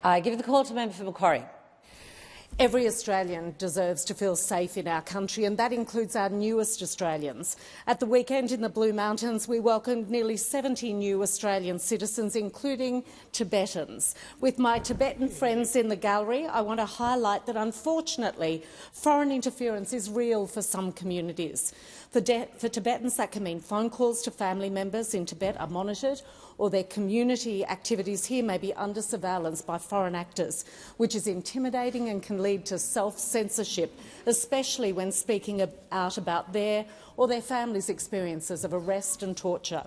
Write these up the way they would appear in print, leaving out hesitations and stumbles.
I give the call to member for Macquarie. Every Australian deserves to feel safe in our country, and that includes our newest Australians. At the weekend in the Blue Mountains, we welcomed nearly 70 new Australian citizens, including Tibetans. With my Tibetan friends in the gallery, I want to highlight that, unfortunately, foreign interference is real for some communities. For Tibetans, that can mean phone calls to family members in Tibet are monitored, or their community activities here may be under surveillance by foreign actors, which is intimidating and can lead to self-censorship, especially when speaking out about their or their family's experiences of arrest and torture.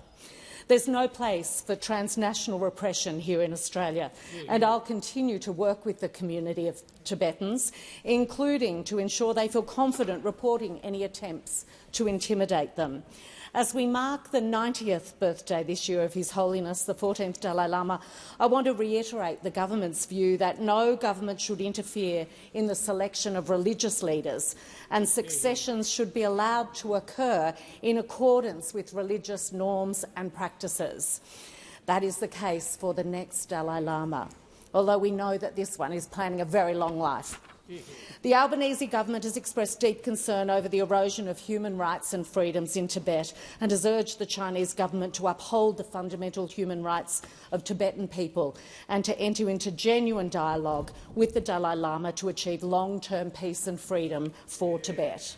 There's no place for transnational repression here in Australia, and I'll continue to work with the community of Tibetans, including to ensure they feel confident reporting any attempts to intimidate them. As we mark the 90th birthday this year of His Holiness the 14th Dalai Lama, I want to reiterate the government's view that no government should interfere in the selection of religious leaders, and successions should be allowed to occur in accordance with religious norms and practices. That is the case for the next Dalai Lama, although we know that this one is planning a very long life. The Albanese government has expressed deep concern over the erosion of human rights and freedoms in Tibet and has urged the Chinese government to uphold the fundamental human rights of Tibetan people and to enter into genuine dialogue with the Dalai Lama to achieve long-term peace and freedom for Tibet.